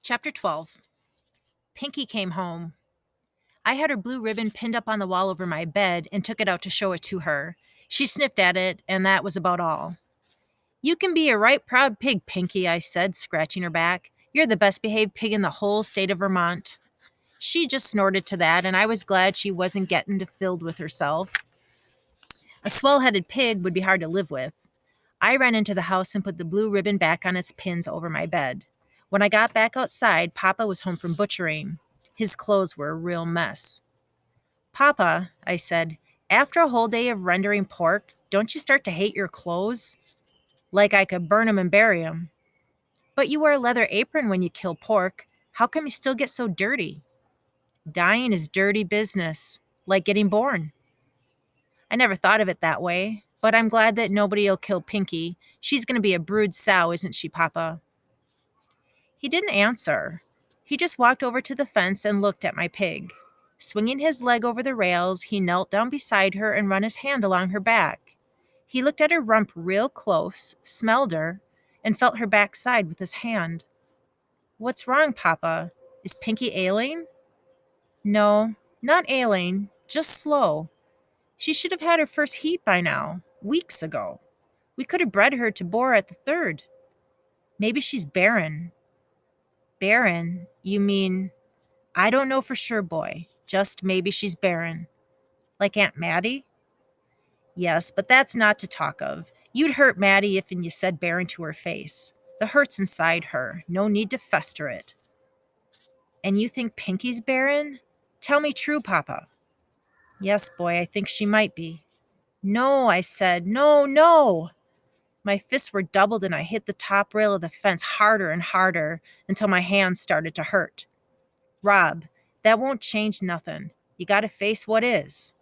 Chapter 12. Pinky came home. I had her blue ribbon pinned up on the wall over my bed and took it out to show it to her. She sniffed at it, and that was about all. "You can be a right proud pig, Pinky," I said, scratching her back. "You're the best behaved pig in the whole state of Vermont." She just snorted to that, and I was glad she wasn't getting filled with herself. A swell-headed pig would be hard to live with. I ran into the house and put the blue ribbon back on its pins over my bed. When I got back outside, Papa was home from butchering. His clothes were a real mess. "Papa," I said, "after a whole day of rendering pork, don't you start to hate your clothes? Like I could burn 'em and bury 'em." "But you wear a leather apron when you kill pork. How come you still get so dirty?" "Dying is dirty business, like getting born." I never thought of it that way, but I'm glad that nobody'll kill Pinky. She's going to be a brood sow, isn't she, Papa? He didn't answer. He just walked over to the fence and looked at my pig. Swinging his leg over the rails, he knelt down beside her and run his hand along her back. He looked at her rump real close, smelled her, and felt her backside with his hand. "What's wrong, Papa? Is Pinky ailing?" "No, not ailing, just slow. She should have had her first heat by now, weeks ago. We could have bred her to bore at the third. Maybe she's barren." "Barren? You mean—" "I don't know for sure, boy. Just maybe she's barren." "Like Aunt Mattie?" "Yes, but that's not to talk of. You'd hurt Mattie if you said barren to her face. The hurt's inside her. No need to fester it." "And you think Pinky's barren? Tell me true, Papa." "Yes, boy, I think she might be." "No," I said. "No, no." My fists were doubled and I hit the top rail of the fence harder and harder until my hands started to hurt. "Rob, that won't change nothing. You gotta face what is."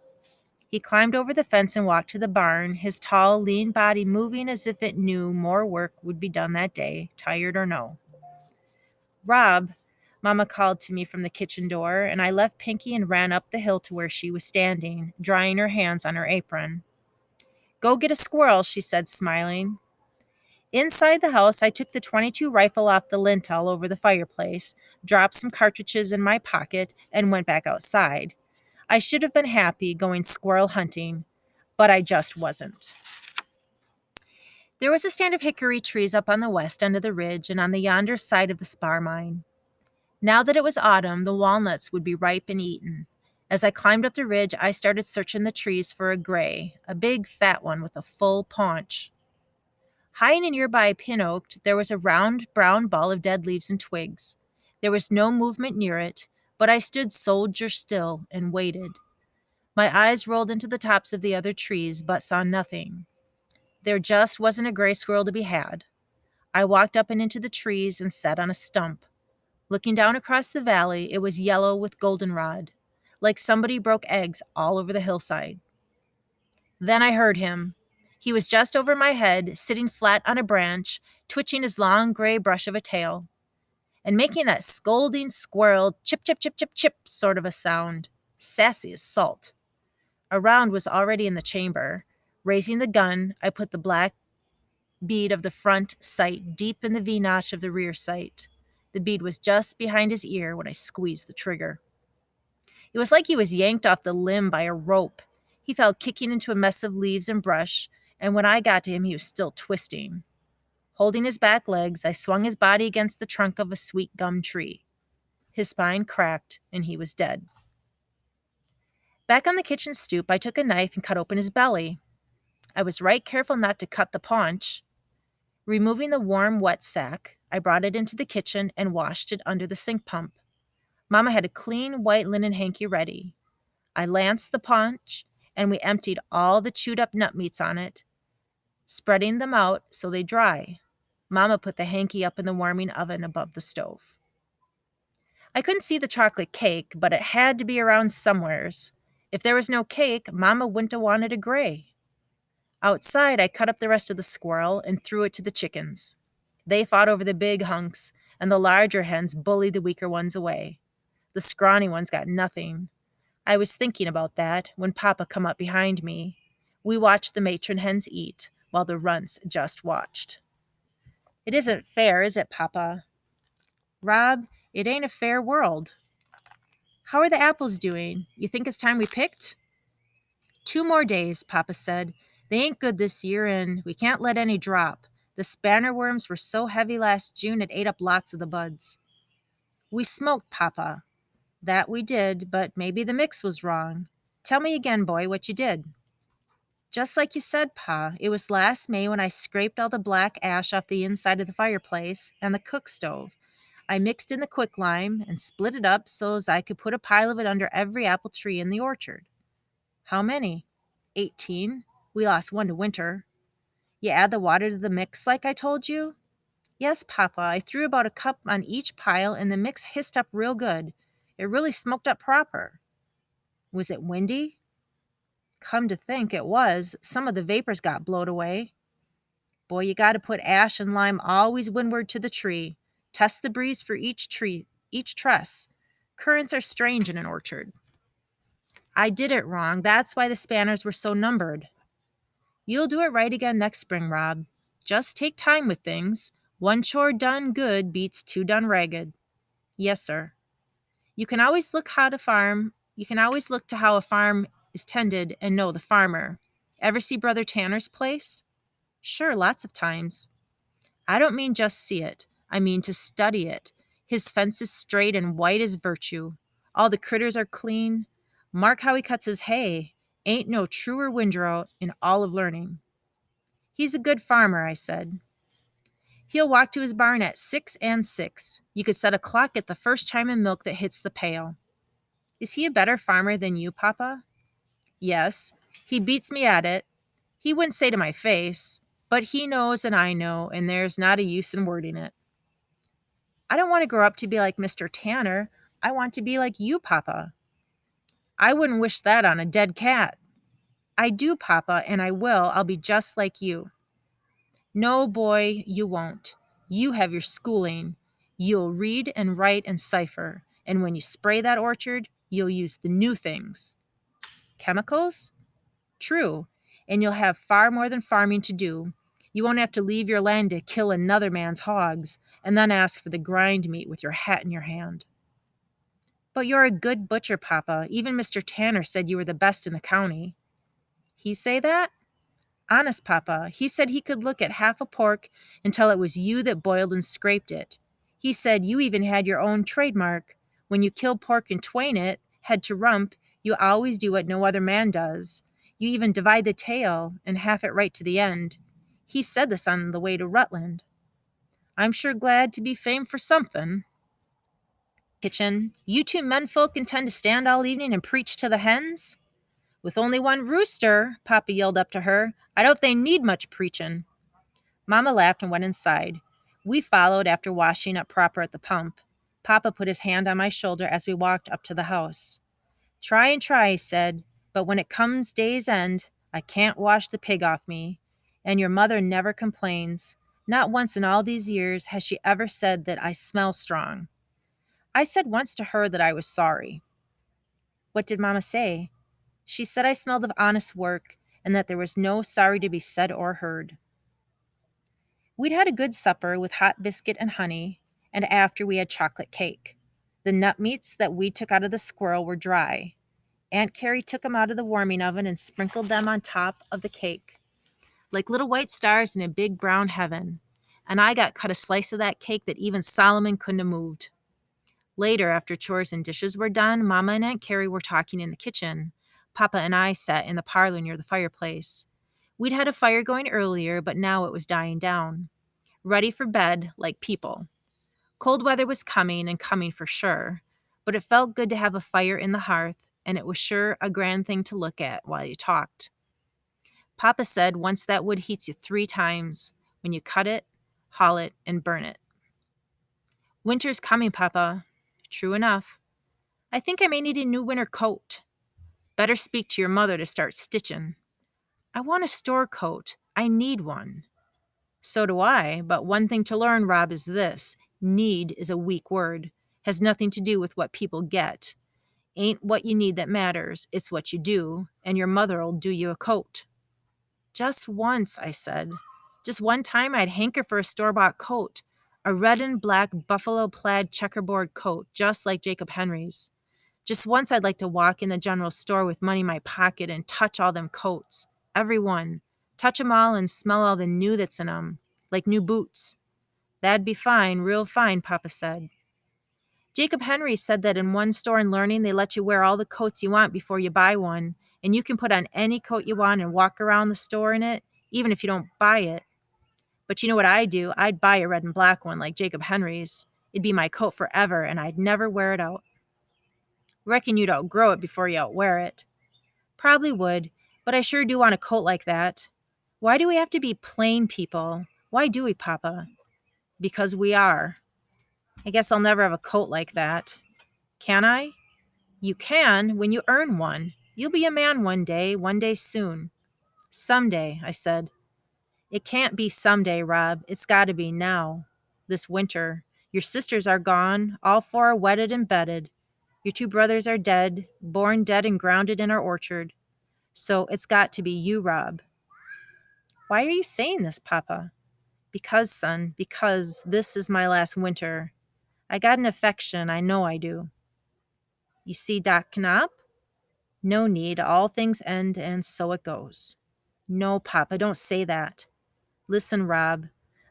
He climbed over the fence and walked to the barn, his tall, lean body moving as if it knew more work would be done that day, tired or no. "Rob," Mama called to me from the kitchen door, and I left Pinky and ran up the hill to where she was standing, drying her hands on her apron. "Go get a squirrel," she said, smiling. Inside the house, I took the .22 rifle off the lintel over the fireplace, dropped some cartridges in my pocket, and went back outside. I should have been happy going squirrel hunting, but I just wasn't. There was a stand of hickory trees up on the west end of the ridge and on the yonder side of the spar mine. Now that it was autumn, the walnuts would be ripe and eaten. As I climbed up the ridge, I started searching the trees for a gray, a big fat one with a full paunch. High in a nearby pin oak, there was a round brown ball of dead leaves and twigs. There was no movement near it, but I stood soldier still and waited. My eyes rolled into the tops of the other trees, but saw nothing. There just wasn't a gray squirrel to be had. I walked up and into the trees and sat on a stump. Looking down across the valley, it was yellow with goldenrod, like somebody broke eggs all over the hillside. Then I heard him. He was just over my head, sitting flat on a branch, twitching his long gray brush of a tail, and making that scolding squirrel chip, chip, chip, chip, chip sort of a sound, sassy as salt. A round was already in the chamber. Raising the gun, I put the black bead of the front sight deep in the V-notch of the rear sight. The bead was just behind his ear when I squeezed the trigger. It was like he was yanked off the limb by a rope. He fell kicking into a mess of leaves and brush, and when I got to him, he was still twisting. Holding his back legs, I swung his body against the trunk of a sweet gum tree. His spine cracked, and he was dead. Back on the kitchen stoop, I took a knife and cut open his belly. I was right careful not to cut the paunch. Removing the warm, wet sack, I brought it into the kitchen and washed it under the sink pump. Mama had a clean white linen hanky ready. I lanced the paunch, and we emptied all the chewed-up nut meats on it, spreading them out so they dry. Mama put the hanky up in the warming oven above the stove. I couldn't see the chocolate cake, but it had to be around somewheres. If there was no cake, Mama wouldn't have wanted a gray. Outside, I cut up the rest of the squirrel and threw it to the chickens. They fought over the big hunks, and the larger hens bullied the weaker ones away. The scrawny ones got nothing. I was thinking about that when Papa come up behind me. We watched the matron hens eat, while the runts just watched. "It isn't fair, is it, Papa?" Rob, it ain't a fair world. How are the apples doing? You think it's time we picked? 2 more days, Papa said. They ain't good this year, and we can't let any drop. The spanner worms were so heavy last June it ate up lots of the buds. We smoked, Papa. That we did, but maybe the mix was wrong. Tell me again, boy, what you did. Just like you said, Pa, it was last May when I scraped all the black ash off the inside of the fireplace and the cook stove. I mixed in the quicklime and split it up so as I could put a pile of it under every apple tree in the orchard. How many? 18. We lost one to winter. You add the water to the mix like I told you? Yes, Papa. I threw about a cup on each pile and the mix hissed up real good. It really smoked up proper. Was it windy? Come to think, it was. Some of the vapors got blowed away. Boy, you got to put ash and lime always windward to the tree. Test the breeze for each tress. Currents are strange in an orchard. I did it wrong. That's why the spanners were so numbered. You'll do it right again next spring, Rob. Just take time with things. One chore done good beats two done ragged. Yes, sir. You can always look to how a farm is tended and know the farmer. Ever see Brother Tanner's place? Sure, lots of times. I don't mean just see it. I mean to study it. His fence is straight and white as virtue. All the critters are clean. Mark how he cuts his hay. Ain't no truer windrow in all of learning. He's a good farmer, I said. He'll walk to his barn at 6 and 6. You could set a clock at the first chime of milk that hits the pail. Is he a better farmer than you, Papa? Yes. He beats me at it. He wouldn't say to my face, but he knows and I know, and there's not a use in wording it. I don't want to grow up to be like Mr. Tanner. I want to be like you, Papa. I wouldn't wish that on a dead cat. I do, Papa, and I will. I'll be just like you. No, boy, you won't. You have your schooling. You'll read and write and cipher, and when you spray that orchard, you'll use the new things. Chemicals? True, and you'll have far more than farming to do. You won't have to leave your land to kill another man's hogs and then ask for the grind meat with your hat in your hand. But you're a good butcher, Papa. Even Mr. Tanner said you were the best in the county. He say that? Honest, Papa. He said he could look at half a pork and tell it was you that boiled and scraped it. He said you even had your own trademark. When you kill pork and twain it, head to rump, you always do what no other man does. You even divide the tail and half it right to the end. He said this on the way to Rutland. I'm sure glad to be famed for something. Kitchen, you two menfolk intend to stand all evening and preach to the hens? With only one rooster, Papa yelled up to her. I don't think they need much preachin'. Mama laughed and went inside. We followed after washing up proper at the pump. Papa put his hand on my shoulder as we walked up to the house. Try and try, he said, but when it comes day's end, I can't wash the pig off me. And your mother never complains. Not once in all these years has she ever said that I smell strong. I said once to her that I was sorry. What did Mama say? She said I smelled of honest work and that there was no sorry to be said or heard. We'd had a good supper with hot biscuit and honey, and after we had chocolate cake. The nut meats that we took out of the squirrel were dry. Aunt Carrie took them out of the warming oven and sprinkled them on top of the cake, like little white stars in a big brown heaven. And I got cut a slice of that cake that even Solomon couldn't have moved. Later, after chores and dishes were done, Mama and Aunt Carrie were talking in the kitchen. Papa and I sat in the parlor near the fireplace. We'd had a fire going earlier, but now it was dying down. Ready for bed, like people. Cold weather was coming, and coming for sure, but it felt good to have a fire in the hearth, and it was sure a grand thing to look at while you talked. Papa said once that wood heats you 3 times, when you cut it, haul it, and burn it. Winter's coming, Papa. True enough. I think I may need a new winter coat. Better speak to your mother to start stitching. I want a store coat. I need one. So do I, but one thing to learn, Rob, is this. Need is a weak word. Has nothing to do with what people get. Ain't what you need that matters, it's what you do, and your mother'll do you a coat. Just once, I said. Just one time I'd hanker for a store-bought coat. A red and black buffalo plaid checkerboard coat, just like Jacob Henry's. Just once I'd like to walk in the general store with money in my pocket and touch all them coats. Every one. Touch 'em all and smell all the new that's in 'em. Like new boots. That'd be fine, real fine, Papa said. Jacob Henry said that in one store in Learning they let you wear all the coats you want before you buy one, and you can put on any coat you want and walk around the store in it, even if you don't buy it. But you know what I'd do? I'd buy a red and black one like Jacob Henry's. It'd be my coat forever, and I'd never wear it out. Reckon you'd outgrow it before you outwear it. Probably would, but I sure do want a coat like that. Why do we have to be plain people? Why do we, Papa? Because we are. I guess I'll never have a coat like that. Can I? You can when you earn one. You'll be a man one day soon. Someday, I said. It can't be someday, Rob. It's got to be now. This winter. Your sisters are gone. All four are wedded and bedded. Your two brothers are dead, born dead and grounded in our orchard. So it's got to be you, Rob. Why are you saying this, Papa? Because, son, because this is my last winter. I got an affection, I know I do. You see, Doc Knop? No need, all things end, and so it goes. No, Papa, don't say that. Listen, Rob.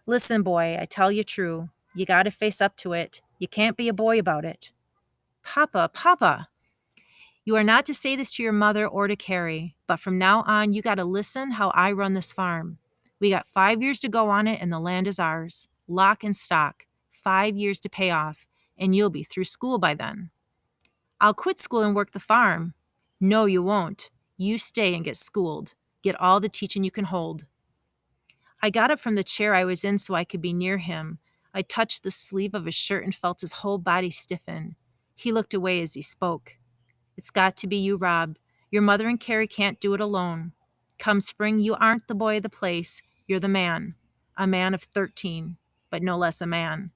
Listen, boy, I tell you true. You gotta face up to it. You can't be a boy about it. Papa, Papa! You are not to say this to your mother or to Carrie, but from now on you gotta listen how I run this farm. We got 5 years to go on it and the land is ours. Lock and stock. 5 years to pay off, and you'll be through school by then. I'll quit school and work the farm. No, you won't. You stay and get schooled. Get all the teaching you can hold. I got up from the chair I was in so I could be near him. I touched the sleeve of his shirt and felt his whole body stiffen. He looked away as he spoke. It's got to be you, Rob. Your mother and Carrie can't do it alone. Come spring, you aren't the boy of the place. You're the man. A man of 13, but no less a man.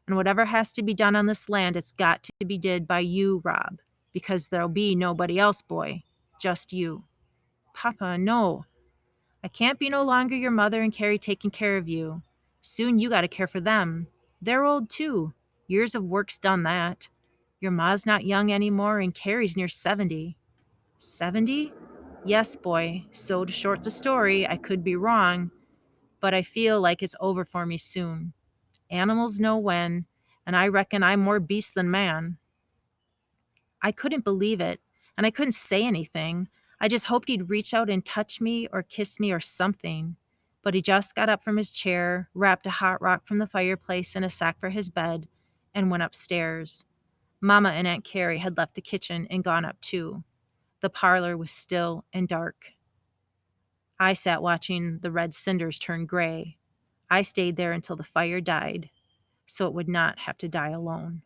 And whatever has to be done on this land, it's got to be did by you, Rob, because there'll be nobody else, boy. Just you. Papa, no. I can't be no longer your mother and Carrie taking care of you. Soon you gotta care for them. They're old too. Years of work's done that. Your ma's not young anymore and Carrie's near 70. 70? Yes, boy. So to short the story, I could be wrong, but I feel like it's over for me soon. Animals know when, and I reckon I'm more beast than man. I couldn't believe it, and I couldn't say anything. I just hoped he'd reach out and touch me or kiss me or something. But he just got up from his chair, wrapped a hot rock from the fireplace in a sack for his bed, and went upstairs. Mama and Aunt Carrie had left the kitchen and gone up too. The parlor was still and dark. I sat watching the red cinders turn gray. I stayed there until the fire died, so it would not have to die alone.